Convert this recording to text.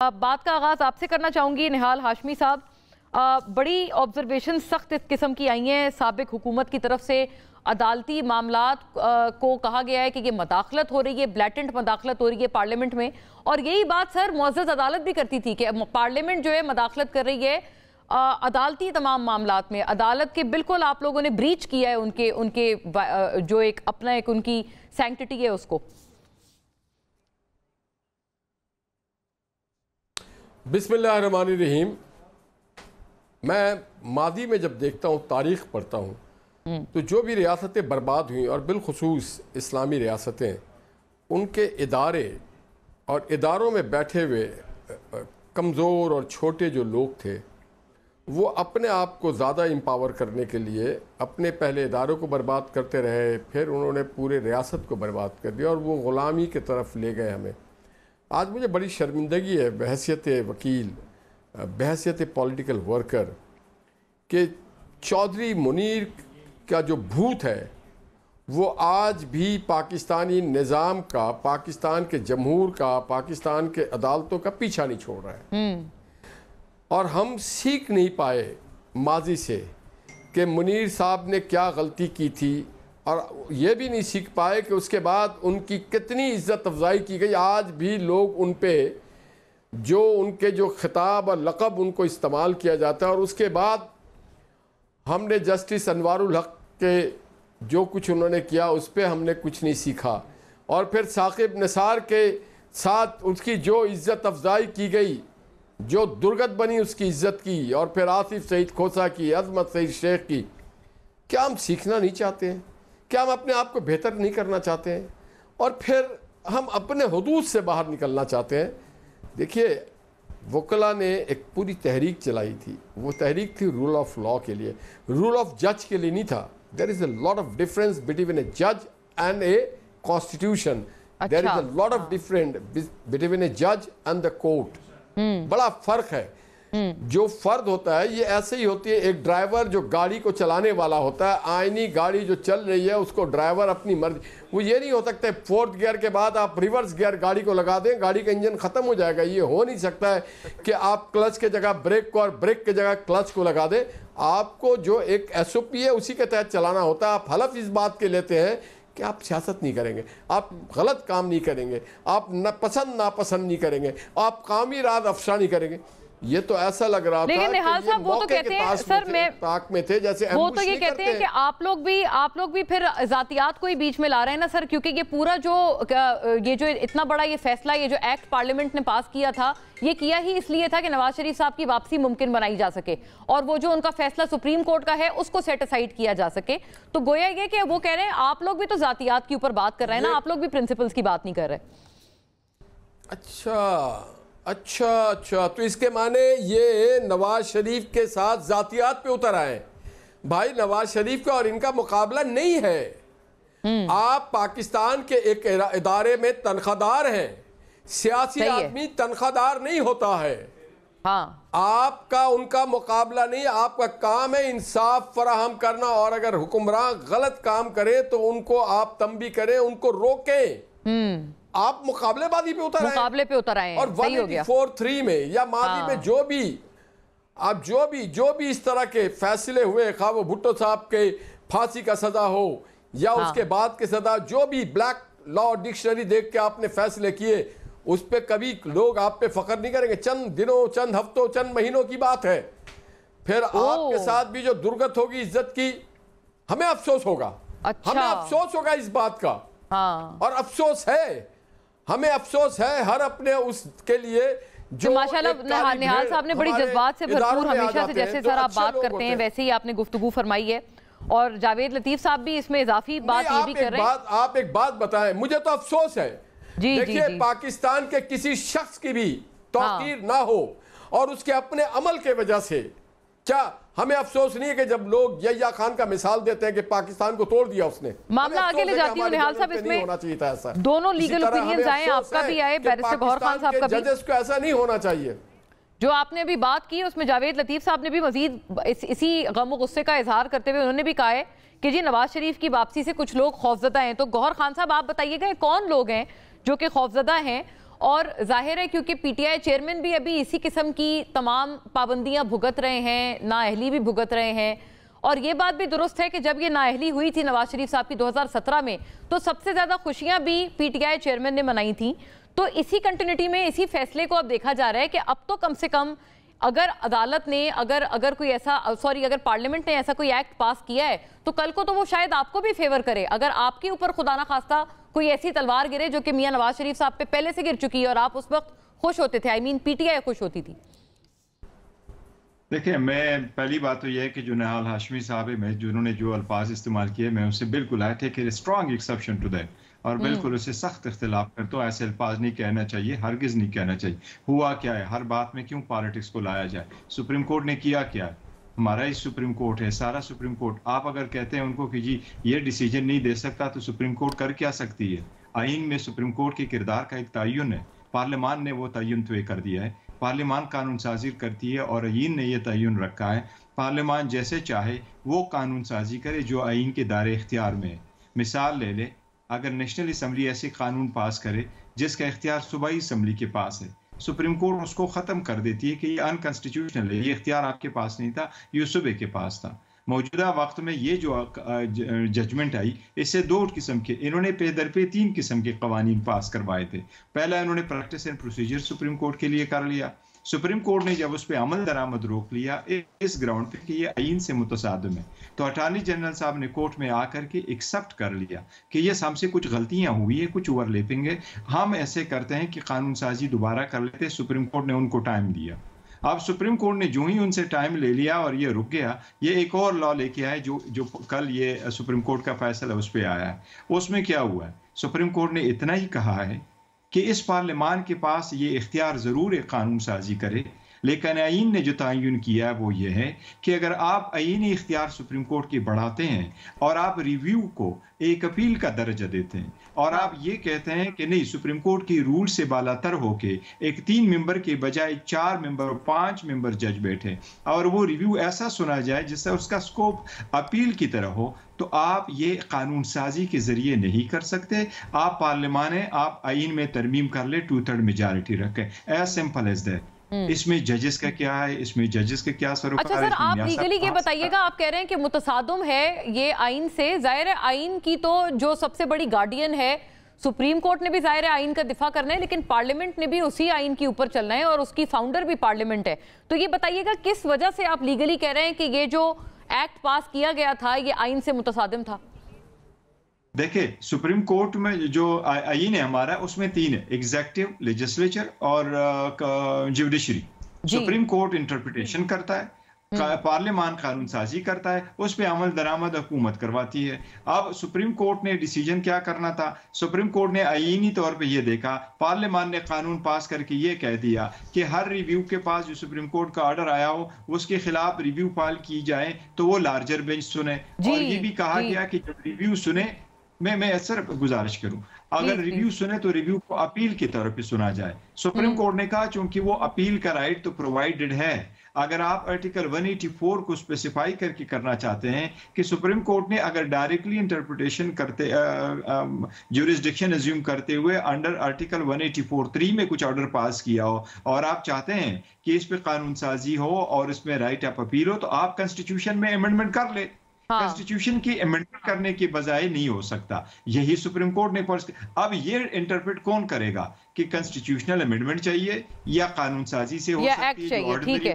बात का आगाज़ आपसे करना चाहूँगी निहाल हाशमी साहब। बड़ी ऑब्जर्वेशन सख्त किस्म की आई हैं साबिक हुकूमत की तरफ से। अदालती मामलात को कहा गया है कि ये मदाखलत हो रही है, ब्लैटेंट मदाखलत हो रही है पार्लियामेंट में। और यही बात सर मुअज़्ज़ज़ अदालत भी करती थी कि पार्लियामेंट जो है मदाखलत कर रही है अदालती तमाम मामलात में। अदालत के बिल्कुल आप लोगों ने ब्रीच किया है उनके जो एक अपना एक उनकी सैंक्टिटी है उसको। बिस्मिल्लाहिर्रहमानिर्रहीम। मैं मादी में जब देखता हूँ, तारीख़ पढ़ता हूँ, तो जो भी रियासतें बर्बाद हुई और बिलखुसूस इस्लामी रियासतें, उनके इदारे और इदारों में बैठे हुए कमज़ोर और छोटे जो लोग थे, वो अपने आप को ज़्यादा एम्पावर करने के लिए अपने पहले इदारों को बर्बाद करते रहे, फिर उन्होंने पूरे रियासत को बर्बाद कर दिया और वो ग़ुलामी की तरफ ले गए हमें। आज मुझे बड़ी शर्मिंदगी है बहैसियत वकील, बहैसियत पॉलिटिकल वर्कर, कि चौधरी मुनीर का जो भूत है वो आज भी पाकिस्तानी निज़ाम का, पाकिस्तान के जमहूर का, पाकिस्तान के अदालतों का पीछा नहीं छोड़ रहा है। और हम सीख नहीं पाए माजी से कि मुनीर साहब ने क्या गलती की थी, और ये भी नहीं सीख पाए कि उसके बाद उनकी कितनी इज़्ज़त अफजाई की गई। आज भी लोग उन पे जो उनके जो खिताब और लक़ब उनको इस्तेमाल किया जाता है, और उसके बाद हमने जस्टिस अनवारुल हक के जो कुछ उन्होंने किया उस पर हमने कुछ नहीं सीखा। और फिर साकिब निसार के साथ उसकी जो इज़्ज़त अफजाई की गई, जो दुर्गत बनी उसकी इज़्ज़त की, और फिर आसिफ सईद खोसा की, अजमत सईद शेख की। क्या हम सीखना नहीं चाहते हैं? क्या हम अपने आप को बेहतर नहीं करना चाहते हैं? और फिर हम अपने हुदूद से बाहर निकलना चाहते हैं? देखिए, वकला ने एक पूरी तहरीक चलाई थी। वो तहरीक थी रूल ऑफ लॉ के लिए, रूल ऑफ जज के लिए नहीं था। There is a lot of difference between a जज and a constitution. There is a lot of difference between a जज एंड द कोर्ट। बड़ा फ़र्क है। जो फ़र्द होता है ये ऐसे ही होती है, एक ड्राइवर जो गाड़ी को चलाने वाला होता है, आईनी गाड़ी जो चल रही है उसको ड्राइवर अपनी मर्जी, वो ये नहीं हो सकता है 4th गियर के बाद आप रिवर्स गियर गाड़ी को लगा दें, गाड़ी का इंजन ख़त्म हो जाएगा। ये हो नहीं सकता है कि आप क्लच के जगह ब्रेक को और ब्रेक के जगह क्लच को लगा दें। आपको जो एक SOP है उसी के तहत चलाना होता है। आप हलफ इस बात के लेते हैं कि आप सियासत नहीं करेंगे, आप गलत काम नहीं करेंगे, आप नापसंद नहीं करेंगे, आप कामी राज अफशा नहीं करेंगे। ये तो ऐसा लग रहा था, लेकिन निहाल साहब वो तो कहते हैं सर ताक में थे जैसे वो तो ये कहते हैं कि आप लोग भी फिर जातियात को ही बीच में ला रहे हैं ना सर, क्योंकि ये पूरा ये जो इतना बड़ा ये फैसला, ये जो एक्ट पार्लियामेंट ने पास किया था, ये किया ही इसलिए था कि नवाज शरीफ साहब की वापसी मुमकिन बनाई जा सके, और वो जो उनका फैसला सुप्रीम कोर्ट का है उसको सेट असाइड किया जा सके। तो गोया ये कि वो कह रहे हैं आप लोग भी तो जातियात के ऊपर बात कर रहे हैं ना, आप लोग भी प्रिंसिपल्स की बात नहीं कर रहे। अच्छा, तो इसके माने ये नवाज शरीफ के साथ जातियात पे उतर आए। भाई, नवाज शरीफ का और इनका मुकाबला नहीं है। आप पाकिस्तान के एक इदारे में तनख्वाहदार हैं, सियासी आदमी तनख्वाहदार नहीं होता है। हाँ, आपका उनका मुकाबला नहीं। आपका काम है इंसाफ फराहम करना, और अगर हुक्मरान गलत काम करे तो उनको आप तंबी करें, उनको रोकें। आप मुकाबलेबाजी पे उतर आए और 184(3) में या माजी में जो भी इस तरह के फैसले हुए, खा वो भुट्टो साहब के फांसी का सजा हो या उसके बाद के सजा, जो भी ब्लैक लॉ डिक्शनरी देख के आपने फैसले किए, उस पे कभी लोग आप पे फख्र नहीं करेंगे। चंद दिनों, चंद हफ्तों, चंद महीनों की बात है। फिर आपके साथ भी जो दुर्गत होगी इज्जत की, हमें अफसोस होगा। हमें अफसोस होगा इस बात का। और अफसोस है, हमें अफसोस है हर अपने उसके लिए जो माशाल्लाह निहाल साहब ने बड़ी जज्बात से भरपूर, हमेशा से जैसे सर आप बात करते हैं वैसे ही आपने गुफ्तगू फरमाई है, और जावेद लतीफ साहब भी इसमें इजाफी बात ये भी कर रहे हैं। आप एक बात बताएं, मुझे तो अफसोस है। देखिए, पाकिस्तान के किसी शख्स की भी तौकीर ना हो और उसके अपने अमल के वजह से, क्या हमें अफसोस नहीं है कि जब लोग यहिया खान का मिसाल देते हैं कि पाकिस्तान को तोड़ दिया उसने? मामला आगे ले जाती हूँ निहाल साहब, इसमें होना चाहिए था ऐसा। दोनों लीगल ओपिनियंस आए, आपका भी आए, बैरिस्टर गौहर खान साहब का भी। जजेस को ऐसा नहीं होना चाहिए। जो आपने अभी बात की उसमें जावेद लतीफ साहब ने भी मजीद इसी गम और गुस्से का इजहार करते हुए उन्होंने भी कहा है कि जी नवाज शरीफ की वापसी से कुछ लोग खौफजदा हैं। तो गौहर खान साहब आप बताइएगा कौन लोग हैं जो कि खौफजदा हैं, اور ظاہر ہے کیونکہ پی ٹی آئی چیئرمین بھی ابھی اسی قسم کی تمام پابندیاں بھگت رہے ہیں، نااہلی بھی بھگت رہے ہیں، اور یہ بات بھی درست ہے کہ جب یہ نااہلی ہوئی تھی نواز شریف صاحب کی 2017 میں تو سب سے زیادہ خوشیاں بھی پی ٹی آئی چیئرمین نے منائی تھیں. تو اسی کنٹینیوٹی میں اسی فیصلے کو اب دیکھا جا رہا ہے کہ اب تو کم سے کم اگر عدالت نے اگر کوئی ایسا اگر پارلیمنٹ نے ایسا کوئی ایکٹ پاس کیا ہے تو کل کو تو وہ شاید آپ کو بھی فیور کرے. اگر آپ کے اوپر خدا نہ خواستہ کوئی ایسی تلوار گرے جو کہ میاں نواز شریف صاحب پہ پہلے سے گر چکی ہے اور آپ اس وقت خوش ہوتے تھے، پی ٹی آئی خوش ہوتی تھی. دیکھیں، میں پہلی بات تو یہ ہے کہ جو نہال ہاشمی صاحب ہے، جنہوں نے جو الفاظ استعمال کیے، میں اسے بالکل I take a strong exception to that, اور بالکل اسے سخت اختلاف کرتا ہوں. ایسے الفاظ نہیں کہنا چاہیے، ہرگز نہیں کہنا چاہیے. ہوا کیا ہے؟ ہر بات میں کیوں پالیٹکس کو لایا جائے؟ سپریم کورٹ نے کیا کیا ہے؟ ہمارا ہی سپریم کورٹ ہے، سارا سپریم کورٹ. آپ اگر کہتے ہیں ان کو کہ جی یہ ڈیسیجن نہیں دے سکتا تو سپریم کورٹ کر کیا سکتی ہے؟ آئین میں سپریم کورٹ کے کردار کا ایک تعین ہے، پارلیمان نے وہ تعین طے کر دیا ہے. پارلیمان قانون سازی کرتی ہے اور آئین نے یہ تعین رکھا ہے پارلیمان جیسے چاہے وہ قانون سازی کرے جو آئین کے دائرے اختیار میں ہے. مثال لے لے، اگر نیشنل اسمبلی ایسے قانون پاس کرے جس کا اختیار صوبائی اسمبلی کے پاس ہے، سپریم کورٹ اس کو ختم کر دیتی ہے کہ یہ انکانسٹیٹیوشنل ہے، یہ اختیار آپ کے پاس نہیں تھا، یہ صوبے کے پاس تھا. موجودہ وقت میں یہ جو ججمنٹ آئی، اس سے دو قسم کے انہوں نے پہ در پہ 3 قسم کے قوانین پاس کروائے تھے. پہلا انہوں نے practice and procedure supreme court کے لیے کر لیا. سپریم کورٹ نے جب اس پہ عمل درآمد روک لیا اس گراؤنڈ پہ کہ یہ آئین سے متصادم ہے، تو اٹارنی جنرل صاحب نے کورٹ میں آ کر کے ایکسپٹ کر لیا کہ یہ ہم سے کچھ غلطیاں ہوئی ہے، کچھ اوور لیپنگ ہے، ہم ایسے کرتے ہیں کہ قانون سازی دوبارہ کر لیتے. سپریم کورٹ نے ان کو ٹائم دیا. اب سپریم کورٹ نے جو ہی ان سے ٹائم لے لیا اور یہ رک گیا، یہ ایک اور لا لے کے آئے جو کل یہ سپریم کورٹ کا فیصلہ اس پہ آیا ہے. اس میں کیا ہوا ہے؟ سپریم کورٹ نے اتنا ہی کہا ہے کہ اس پارلیمان کے پاس یہ اختیار ضرور ہے قانون سازی کرے، لیکن آئین نے جو تعین کیا ہے وہ یہ ہے کہ اگر آپ آئینی اختیار سپریم کورٹ کی بڑھاتے ہیں اور آپ ریویو کو ایک اپیل کا درجہ دیتے ہیں اور آپ یہ کہتے ہیں کہ نہیں، سپریم کورٹ کی رول سے بالا تر ہو کے ایک 3 ممبر کے بجائے 4 ممبر اور 5 ممبر جج بیٹھے اور وہ ریویو ایسا سنا جائے جس سے اس کا سکوپ اپیل کی طرح ہو، تو آپ یہ قانون سازی کے ذریعے نہیں کر سکتے. آپ پارلیمان ہیں، آپ آئین میں ترمیم کر لیں، 2/3 میجارٹی رکھیں، ایز سمپل ایز دیٹ. اس میں ججز کا کیا ہے؟ اس میں ججز کا کیا سروکار ہے؟ اچھا سر، آپ لیگلی یہ بتائیے گا، آپ کہہ رہے ہیں کہ متصادم ہے یہ آئین سے. ظاہر ہے آئین کی تو جو سب سے بڑی گارڈین ہے سپریم کورٹ نے بھی ظاہر ہے آئین کا دفاع کرنا ہے، لیکن پارلیمنٹ نے بھی اسی آئین کے اوپر چلنا ہے اور اس کی فاؤنڈر بھی پارلیمنٹ ہے. تو یہ بتائیے گا کس وجہ سے آپ لیگلی کہہ رہے ہیں کہ یہ جو ایکٹ پاس کیا گیا تھا یہ آئین سے متصادم تھا؟ دیکھیں، سپریم کورٹ میں جو آئین ہے ہمارا، اس میں 3 ہے: ایگزیکٹو، لیجسلیچر اور جوڈیشری. سپریم کورٹ انٹرپریٹیشن کرتا ہے، پارلیمان قانون سازی کرتا ہے، اس پہ عمل درآمد حکومت کرواتی ہے. اب سپریم کورٹ نے ڈیسیجن کیا کرنا تھا؟ سپریم کورٹ نے آئینی طور پہ یہ دیکھا، پارلیمان نے قانون پاس کر کے یہ کہہ دیا کہ ہر ریویو کے پاس جو سپریم کورٹ کا آرڈر آیا ہو اس کے خلاف ریویو فائل کی جائے تو وہ لارجر بینچ سنے. اور یہ بھی کہا گیا کہ جب ریویو سنے، میں اکثر گزارش کروں، اگر ریویو سنے تو ریویو کو اپیل کی طور پہ سنا جائے. سپریم کورٹ نے کہا چونکہ وہ اپیل کا رائٹ تو پرووائیڈڈ ہے، اگر آپ آرٹیکل 184 کو اسپیسیفائی کر کے کرنا چاہتے ہیں کہ سپریم کورٹ نے اگر ڈائریکٹلی انٹرپریٹیشن کرتے جورسڈکشن ایزیوم کرتے ہوئے انڈر آرٹیکل 184(3) میں کچھ آرڈر پاس کیا ہو اور آپ چاہتے ہیں کہ اس پہ قانون سازی ہو اور اس میں رائٹ آف اپیل ہو، تو آپ کنسٹیٹیوشن میں امینڈمنٹ کر لیں. کنسٹیٹیوشن کی امینڈمنٹ کرنے کی بجائے نہیں ہو سکتا. یہی سپریم کورٹ نے اب یہ انٹرپریٹ کون کرے گا کہ کنسٹیٹیوشنل امینڈمنٹ چاہیے یا قانون سازی سے ہو سکتی ہے؟